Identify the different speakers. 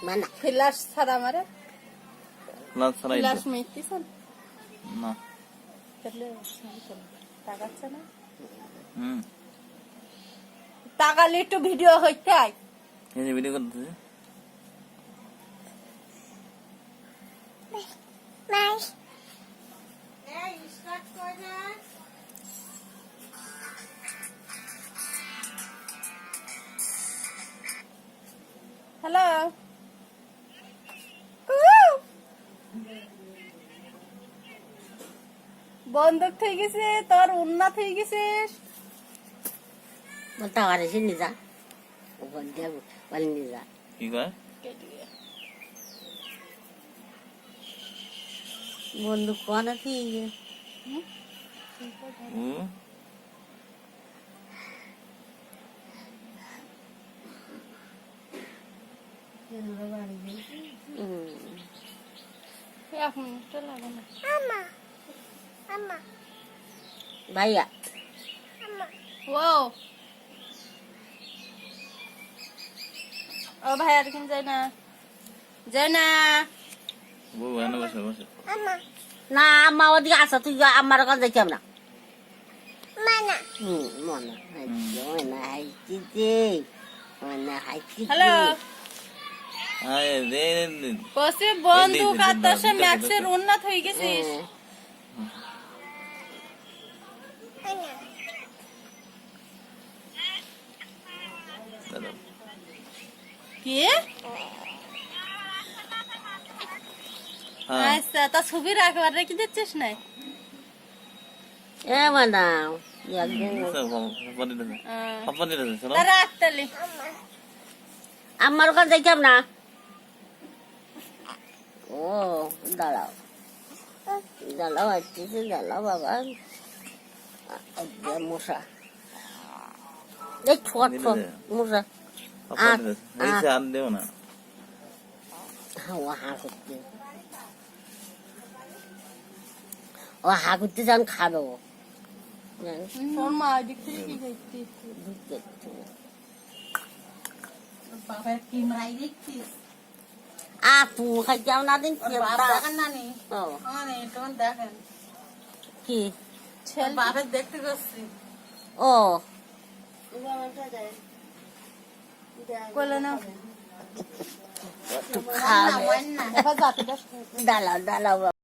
Speaker 1: মানা
Speaker 2: ফ্লাশ ছাড়া আমারে
Speaker 3: ফ্লাশ ছাড়াই
Speaker 2: ফ্লাশ মেয়েছিস
Speaker 3: না
Speaker 2: তাহলে টাকাচ্ছে না
Speaker 3: হুম
Speaker 2: টাকালে একটু ভিডিও হইতে আয়
Speaker 3: এই যে ভিডিও করতেছে
Speaker 2: হ্যালো বন্দুক থেকে গেছে তোর উন্নত হয়ে গেছিস
Speaker 1: বলতে পারে সে নিজা বলতে বলে নিজা
Speaker 3: কি কয়
Speaker 1: বন্ধু কোন ঠিক
Speaker 3: ও
Speaker 2: এখন তো লাগে না
Speaker 1: ভাইয়া
Speaker 2: ও ও ভাই আর কিন যায় না
Speaker 3: বউ এনে বসে বসে
Speaker 1: না আম্মা ওদিকে আসা তুই আমার কাছে দেখলাম না মনে হাইছি মনে হাইছি
Speaker 2: হ্যালো
Speaker 3: আয় রে
Speaker 2: বসে বন্দুক আর তোর সে ম্যাক্সের উন্নত হয়ে গেছিস
Speaker 3: দাদা
Speaker 2: কি
Speaker 3: হ্যাঁ
Speaker 2: আচ্ছা তা ছবি রাখবার রেখে দিচ্ছিস না
Speaker 1: এ মানা
Speaker 2: তা রাখ তাহলে
Speaker 1: আমার কাছে দেখলাম না ও দাঁড়াও দাঁড়াও আসতেছে দাঁড়াও বাবা মশা এই ছোট মশা
Speaker 3: আন দেও না
Speaker 1: হা করতে ও হা করতে যান খাবে ও
Speaker 2: তোর মা দিক থেকে কি দেখছিস বাবা কি মাই দেখছিস
Speaker 1: আপু খাইতাম না দিন
Speaker 2: দেখেন না নি
Speaker 1: ও
Speaker 2: তোমার দেখেন
Speaker 1: কি
Speaker 2: বাপের দেখতে গেছি
Speaker 1: ও
Speaker 2: বলে না
Speaker 1: দাঁড়াও দাঁড়াও